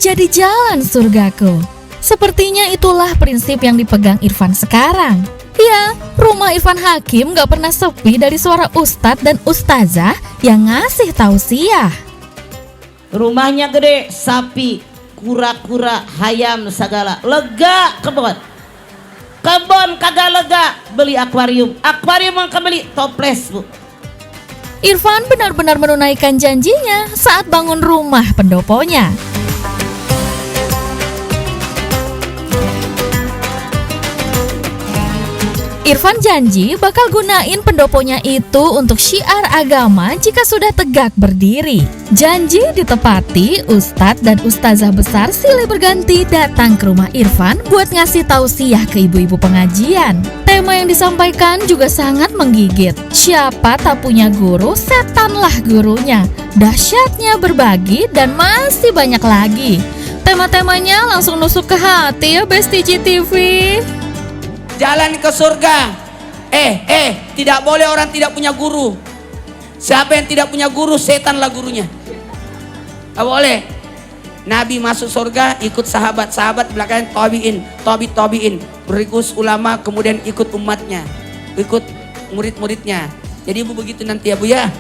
jadi jalan surgaku. Sepertinya itulah prinsip yang dipegang Irfan sekarang. Ya, rumah Irfan Hakim gak pernah sepi dari suara ustadz dan ustazah yang ngasih tausiah. Rumahnya gede, sapi, kura-kura, hayam, segala. Lega kebon. Kebon kagak lega, beli akuarium. Akuarium yang kebeli, toples bu. Irfan benar-benar menunaikan janjinya saat bangun rumah pendoponya. Irfan janji bakal gunain pendoponya itu untuk syiar agama jika sudah tegak berdiri. Janji ditepati, ustadz dan ustazah besar silih berganti datang ke rumah Irfan buat ngasih tausiah ke ibu-ibu pengajian. Tema yang disampaikan juga sangat menggigit. Siapa tak punya guru, setanlah gurunya. Dahsyatnya berbagi dan masih banyak lagi. Tema-temanya langsung nusuk ke hati ya Besti GTV. Jalan ke surga. Tidak boleh orang tidak punya guru. Siapa yang tidak punya guru, setanlah gurunya. Tidak boleh. Nabi masuk surga, ikut sahabat-sahabat belakang tabi'in, berikut ulama, kemudian ikut umatnya, ikut murid-muridnya. Jadi ibu begitu nanti ya bu ya.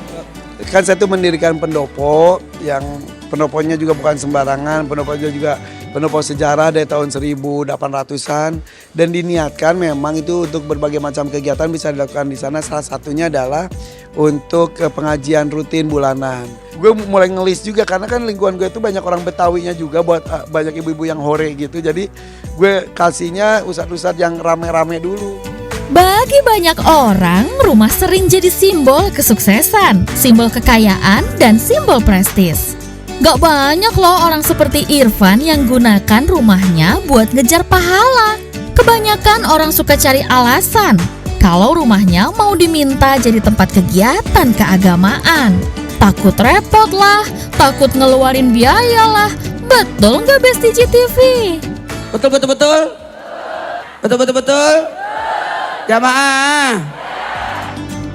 Kan saya tuh mendirikan pendopo yang pendoponya juga bukan sembarangan, pendoponya juga pendopo sejarah dari tahun 1800-an dan diniatkan memang itu untuk berbagai macam kegiatan bisa dilakukan di sana. Salah satunya adalah untuk pengajian rutin bulanan. Gue mulai ngelis juga karena kan lingkungan gue itu banyak orang Betawinya juga, buat banyak ibu-ibu yang hore gitu. Jadi gue kasihnya ustadz-ustadz yang rame-rame dulu. Bagi banyak orang, rumah sering jadi simbol kesuksesan, simbol kekayaan, dan simbol prestis. Gak banyak loh orang seperti Irfan yang gunakan rumahnya buat ngejar pahala. Kebanyakan orang suka cari alasan kalau rumahnya mau diminta jadi tempat kegiatan keagamaan. Takut repot lah, takut ngeluarin biaya lah. Betul nggak Besti GTV? Betul. Jamaah.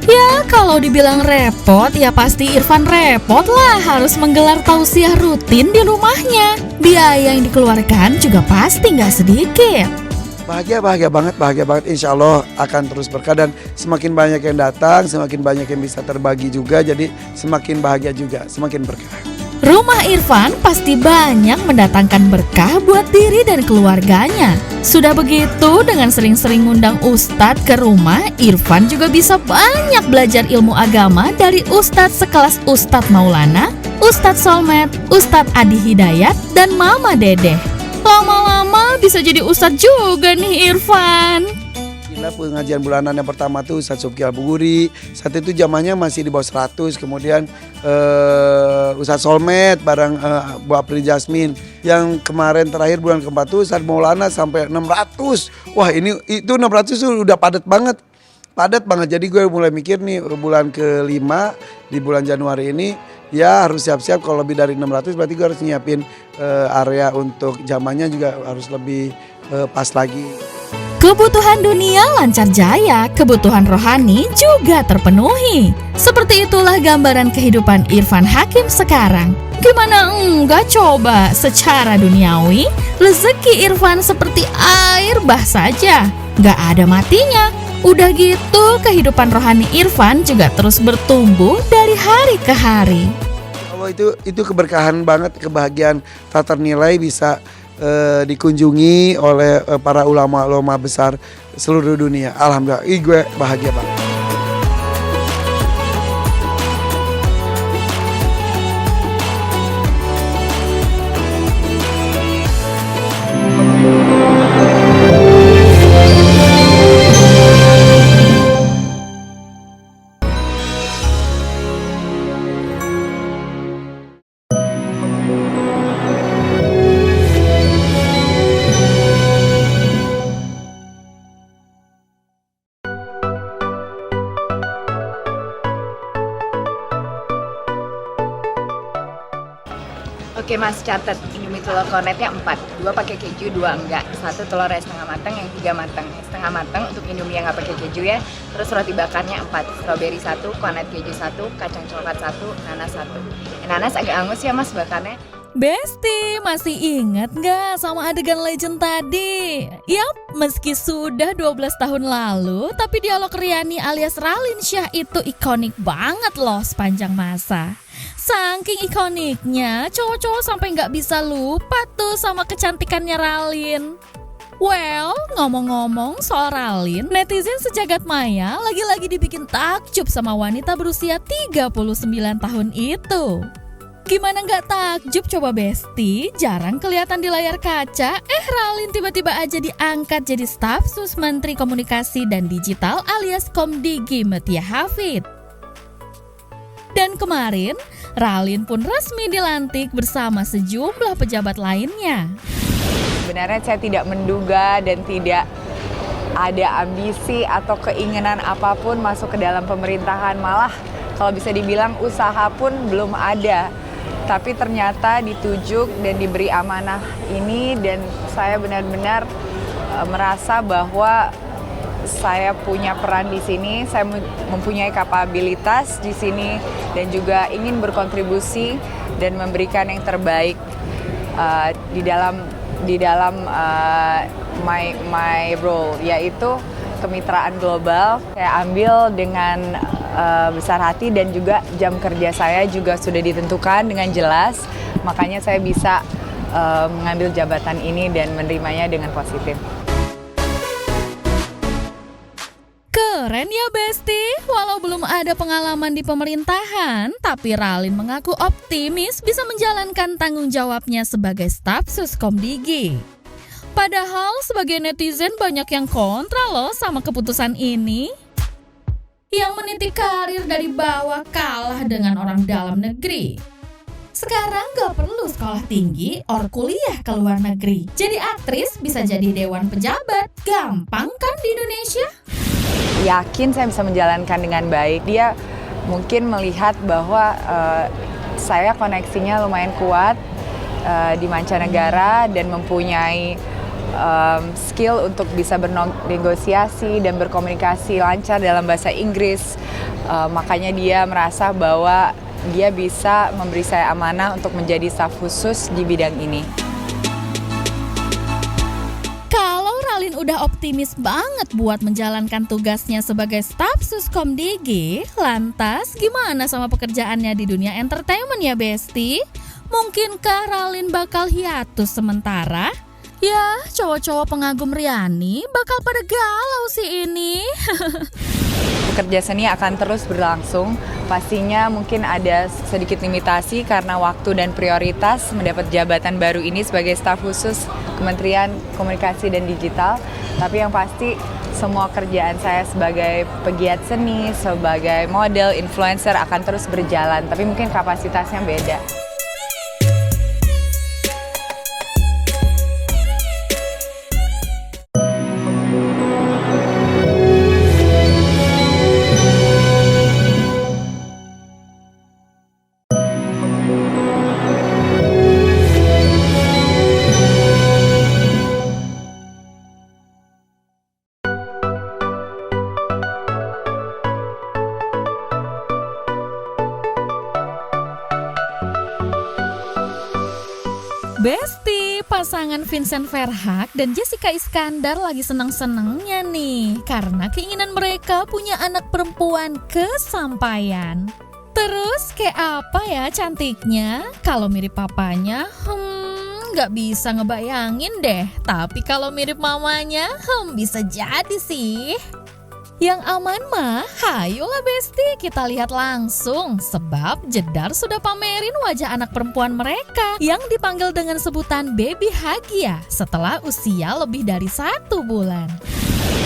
Ya, kalau dibilang repot, ya pasti Irfan repot lah harus menggelar tausiah rutin di rumahnya. Biaya yang dikeluarkan juga pasti nggak sedikit. Bahagia banget. Insya Allah akan terus berkah dan semakin banyak yang datang, semakin banyak yang bisa terbagi juga. Jadi semakin bahagia juga, semakin berkah. Rumah Irfan pasti banyak mendatangkan berkah buat diri dan keluarganya. Sudah begitu, dengan sering-sering ngundang ustadz ke rumah, Irfan juga bisa banyak belajar ilmu agama dari ustadz sekelas Ustadz Maulana, Ustadz Solmed, Ustadz Adi Hidayat, dan Mama Dedeh. Lama-lama bisa jadi ustadz juga nih Irfan. Pengajian bulanan yang pertama tuh Ustadz Subki Al-Buguri. Saat itu zamannya masih di bawah 100. Kemudian Ustadz Solmed bareng Bu April Jasmine. Yang kemarin terakhir bulan keempat tuh Ustadz Maulana sampai 600. Wah itu 600 tuh udah padat banget. Jadi gue mulai mikir nih bulan kelima di bulan Januari ini ya harus siap-siap. Kalau lebih dari 600 berarti gue harus nyiapin area untuk zamannya juga harus lebih pas lagi. Kebutuhan dunia lancar jaya, kebutuhan rohani juga terpenuhi. Seperti itulah gambaran kehidupan Irfan Hakim sekarang. Gimana enggak coba secara duniawi, rezeki Irfan seperti air bah saja, gak ada matinya. Udah gitu kehidupan rohani Irfan juga terus bertumbuh dari hari ke hari. Allah itu keberkahan banget, kebahagiaan tak ternilai bisa dikunjungi oleh para ulama-ulama besar seluruh dunia. Alhamdulillah, gue bahagia banget. Oke mas, catat Indomie telur kornetnya 4, 2 pakai keju, 2 enggak, 1 telur setengah matang, yang 3 matang. Setengah matang untuk Indomie yang nggak pakai keju ya. Terus roti bakarnya 4, strawberry 1, kornet keju 1, kacang coklat 1, nanas 1. Nanas agak angus ya mas bakarnya. Besti, masih ingat nggak sama adegan legend tadi? Yap, meski sudah 12 tahun lalu, tapi dialog Riani alias Raline Shah itu ikonik banget loh sepanjang masa. Saking ikoniknya, cowok-cowok sampai nggak bisa lupa tuh sama kecantikannya Raline. Well, ngomong-ngomong soal Raline, netizen sejagat maya lagi-lagi dibikin takjub sama wanita berusia 39 tahun itu. Gimana nggak takjub coba Besti? Jarang kelihatan di layar kaca, Raline tiba-tiba aja diangkat jadi staf sus Menteri Komunikasi dan Digital alias Komdigi Mutia Hafid. Dan kemarin, Raline pun resmi dilantik bersama sejumlah pejabat lainnya. Sebenarnya saya tidak menduga dan tidak ada ambisi atau keinginan apapun masuk ke dalam pemerintahan. Malah kalau bisa dibilang usaha pun belum ada. Tapi ternyata ditujuk dan diberi amanah ini dan saya benar-benar merasa bahwa saya punya peran di sini, saya mempunyai kapabilitas di sini dan juga ingin berkontribusi dan memberikan yang terbaik di dalam my role, yaitu kemitraan global. Saya ambil dengan besar hati dan juga jam kerja saya juga sudah ditentukan dengan jelas, makanya saya bisa mengambil jabatan ini dan menerimanya dengan positif. Keren ya Besti, walau belum ada pengalaman di pemerintahan, tapi Raline mengaku optimis bisa menjalankan tanggung jawabnya sebagai staf sus Komdigi. Padahal sebagai netizen banyak yang kontra loh sama keputusan ini. Yang meniti karir dari bawah kalah dengan orang dalam negeri. Sekarang gak perlu sekolah tinggi or kuliah ke luar negeri. Jadi aktris bisa jadi dewan pejabat. Gampang kan di Indonesia? Yakin saya bisa menjalankan dengan baik. Dia mungkin melihat bahwa saya koneksinya lumayan kuat di mancanegara dan mempunyai skill untuk bisa bernegosiasi dan berkomunikasi lancar dalam bahasa Inggris. Makanya dia merasa bahwa dia bisa memberi saya amanah untuk menjadi staf khusus di bidang ini. Kalau Raline udah optimis banget buat menjalankan tugasnya sebagai staf sus Komdigi, lantas gimana sama pekerjaannya di dunia entertainment ya Besti? Mungkinkah Raline bakal hiatus sementara? Ya, cowok-cowok pengagum Riani bakal pada galau sih ini. Kerja seni akan terus berlangsung. Pastinya mungkin ada sedikit limitasi karena waktu dan prioritas mendapat jabatan baru ini sebagai staf khusus Kementerian Komunikasi dan Digital. Tapi yang pasti semua kerjaan saya sebagai pegiat seni, sebagai model, influencer akan terus berjalan. Tapi mungkin kapasitasnya beda. Besti, pasangan Vincent Verhaak dan Jessica Iskandar lagi senang-senangnya nih karena keinginan mereka punya anak perempuan kesampaian. Terus kayak apa ya cantiknya? Kalau mirip papanya, nggak bisa ngebayangin deh. Tapi kalau mirip mamanya, bisa jadi sih. Yang aman mah, hayolah Besti, kita lihat langsung. Sebab Jedar sudah pamerin wajah anak perempuan mereka yang dipanggil dengan sebutan Baby Hagia setelah usia lebih dari 1 bulan.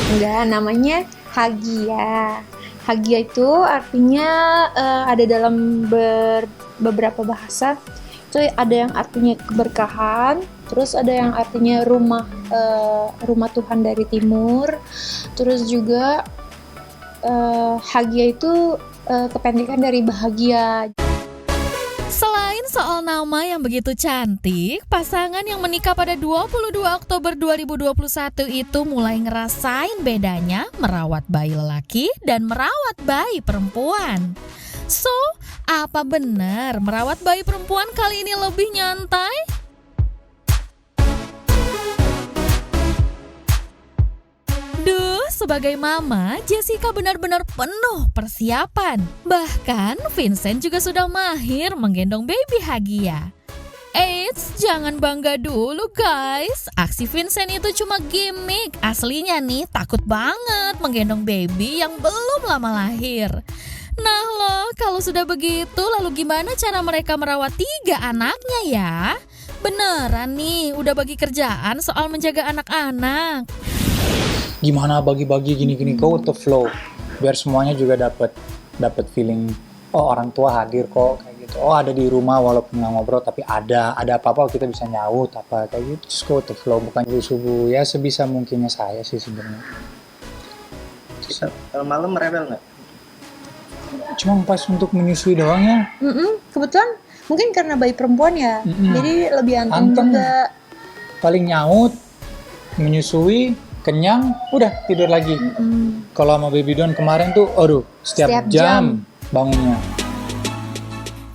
Enggak, namanya Hagia. Hagia itu artinya ada dalam beberapa bahasa. Itu ada yang artinya keberkahan, terus ada yang artinya rumah Tuhan dari timur, terus juga Hagia itu kependekan dari bahagia. Selain soal nama yang begitu cantik, pasangan yang menikah pada 22 Oktober 2021 itu mulai ngerasain bedanya merawat bayi lelaki dan merawat bayi perempuan. So, Apa benar merawat bayi perempuan kali ini lebih nyantai? Duh, sebagai mama, Jessica benar-benar penuh persiapan. Bahkan Vincent juga sudah mahir menggendong baby Hagia. Eits, jangan bangga dulu guys. Aksi Vincent itu cuma gimmick. Aslinya nih takut banget menggendong baby yang belum lama lahir. Nah loh, kalau sudah begitu lalu gimana cara mereka merawat 3 anaknya ya? Beneran nih, udah bagi kerjaan soal menjaga anak-anak. Gimana bagi-bagi gini-gini go with the flow. Biar semuanya juga dapat feeling, oh orang tua hadir kok kayak gitu. Oh ada di rumah walaupun nggak ngobrol tapi ada apa-apa kita bisa nyaut apa kayak gitu. Just go with the flow, bukan subuh ya sebisa mungkinnya saya sih sebenarnya. Kalau malam rebel nggak? Cuma pas untuk menyusui doang ya. Kebetulan mungkin karena bayi perempuan ya, jadi lebih anteng juga. Paling nyaut, menyusui, kenyang, udah tidur lagi. Kalau sama baby Don kemarin tuh, aduh, setiap jam bangunnya.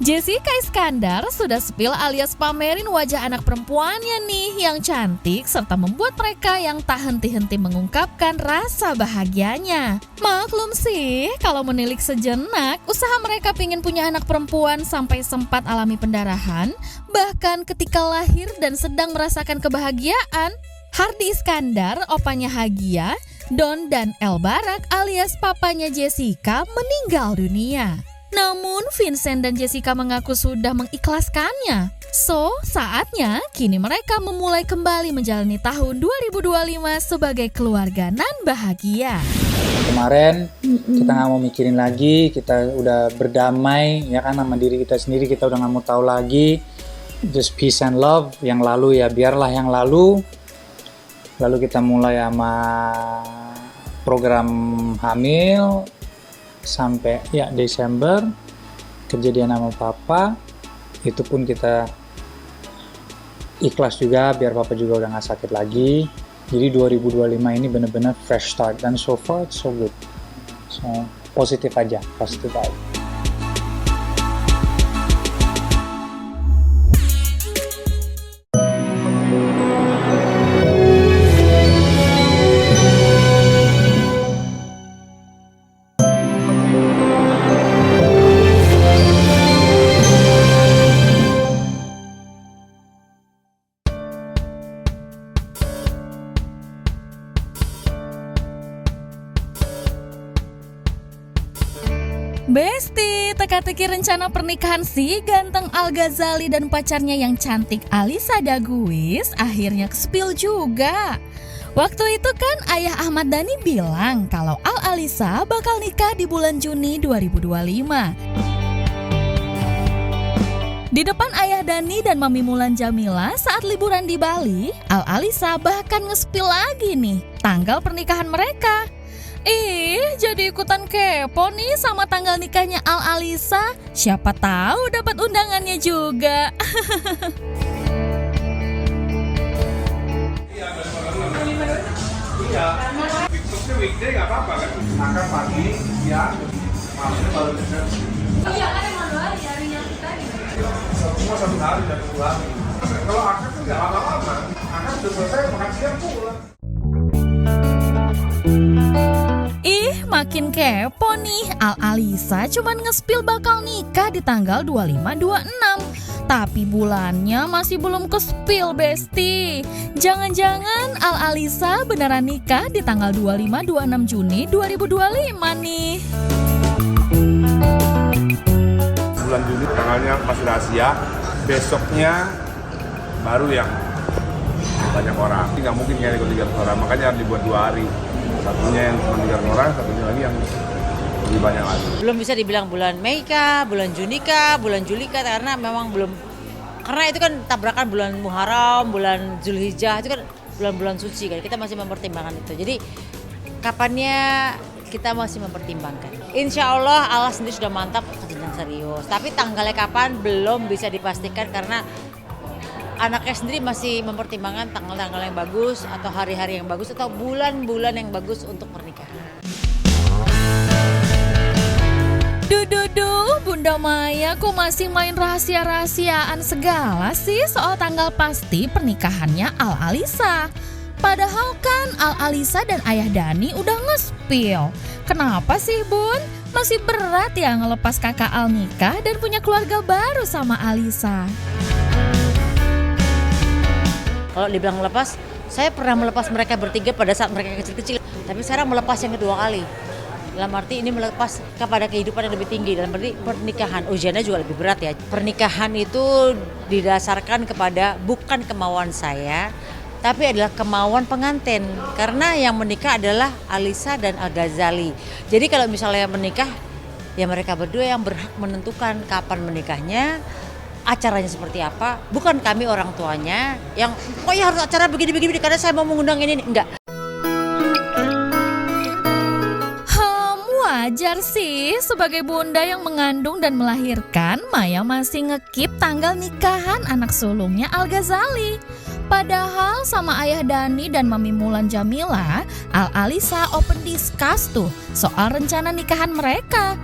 Jessica Iskandar sudah spill alias pamerin wajah anak perempuannya nih yang cantik serta membuat mereka yang tak henti-henti mengungkapkan rasa bahagianya. Maklum sih kalau menilik sejenak, usaha mereka pingin punya anak perempuan sampai sempat alami pendarahan, bahkan ketika lahir dan sedang merasakan kebahagiaan, Hardi Iskandar, opanya Hagia, Don dan El Barak alias papanya Jessica meninggal dunia. Namun Vincent dan Jessica mengaku sudah mengikhlaskannya. So, saatnya kini mereka memulai kembali menjalani tahun 2025 sebagai keluarga nan bahagia. Kemarin kita nggak mau mikirin lagi, kita udah berdamai ya kan sama diri kita sendiri, kita udah nggak mau tahu lagi. Just peace and love, yang lalu ya biarlah yang lalu. Lalu kita mulai sama program hamil sampai ya Desember kejadian sama papa, itu pun kita ikhlas juga biar papa juga udah gak sakit lagi. Jadi 2025 ini benar-benar fresh start dan so far it's so good. So positif aja. Besti, teka-teki rencana pernikahan si ganteng Al Ghazali dan pacarnya yang cantik Alisa Daguis akhirnya ke-spill juga. Waktu itu kan ayah Ahmad Dhani bilang kalau Al Alisa bakal nikah di bulan Juni 2025. Di depan ayah Dhani dan Mami Mulan Jamila saat liburan di Bali, Al Alisa bahkan nge-spill lagi nih tanggal pernikahan mereka. Jadi ikutan kepo nih sama tanggal nikahnya Al Alisa. Siapa tahu dapat undangannya juga. Iya, weekday nggak apa-apa kan? Makan pagi, siang, malamnya baru bisa. Iya kan emang 2 hari, harinya kita gitu. Semua 1 hari dan pulang. Kalau akad tuh nggak lama-lama. Akad udah selesai makan siang pulang. Makin kepo nih, Al Alisa cuman nge-spill bakal nikah di tanggal 25-26. Tapi bulannya masih belum ke-spill, Besti. Jangan-jangan Al Alisa beneran nikah di tanggal 25-26 Juni 2025 nih. Bulan Juni tanggalnya masih rahasia. Besoknya baru yang banyak orang. Nggak mungkin nyari ke 3 orang, makanya harus dibuat 2 hari. Satunya yang cuma 3 orang, satunya lagi yang lebih banyak lagi. Belum bisa dibilang bulan Mei kah, bulan Juni kah, bulan Juli kah, karena memang belum, karena itu kan tabrakan bulan Muharram, bulan Zulhijjah, itu kan bulan-bulan suci kan, kita masih mempertimbangkan itu. Jadi kapannya kita masih mempertimbangkan. Insya Allah Allah sendiri sudah mantap jenjang serius, tapi tanggalnya kapan belum bisa dipastikan karena anaknya sendiri masih mempertimbangkan tanggal-tanggal yang bagus atau hari-hari yang bagus atau bulan-bulan yang bagus untuk pernikahan. Duh, Bunda Maya kok masih main rahasia-rahasiaan segala sih soal tanggal pasti pernikahannya Al Alisa? Padahal kan Al Alisa dan Ayah Dani udah nge-spill. Kenapa sih Bun? Masih berat ya ngelepas kakak Al nikah dan punya keluarga baru sama Alisa? Kalau dibilang melepas, saya pernah melepas mereka bertiga pada saat mereka kecil-kecil. Tapi sekarang melepas yang kedua kali. Dalam arti ini melepas kepada kehidupan yang lebih tinggi. Dalam arti pernikahan, ujiannya juga lebih berat ya. Pernikahan itu didasarkan kepada bukan kemauan saya, tapi adalah kemauan pengantin. Karena yang menikah adalah Alisa dan Al-Ghazali. Jadi kalau misalnya menikah, ya mereka berdua yang berhak menentukan kapan menikahnya, acaranya seperti apa. Bukan kami orang tuanya yang pokoknya harus acara begini karena saya mau mengundang ini. Enggak. Wajar sih, sebagai bunda yang mengandung dan melahirkan, Maya masih ngekip tanggal nikahan anak sulungnya Al-Ghazali. Padahal sama Ayah Dani dan Mami Mulan Jamila, Al Alisa open discuss tuh soal rencana nikahan mereka.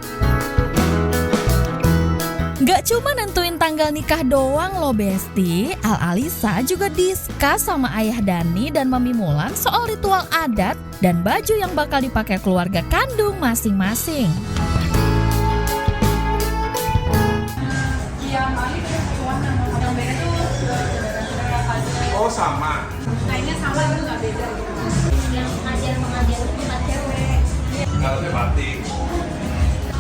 Gak cuma nentuin tanggal nikah doang loh Besti, Al Alisa juga discuss sama Ayah Dani dan Mami Mulan soal ritual adat dan baju yang bakal dipakai keluarga kandung masing-masing. Oh sama. Kayaknya sama itu nggak beda. Yang pengajian itu bukan cewek. Kalau batik,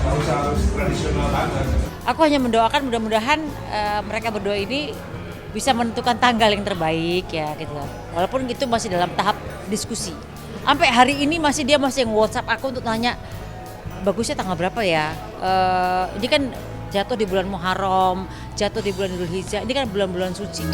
harus tradisional banget. Aku hanya mendoakan mudah-mudahan mereka berdua ini bisa menentukan tanggal yang terbaik ya gitu. Walaupun itu masih dalam tahap diskusi. Sampai hari ini dia masih nge-WhatsApp aku untuk tanya bagusnya tanggal berapa ya. Ini kan jatuh di bulan Muharram, jatuh di bulan Dzulhijjah. Ini kan bulan-bulan suci.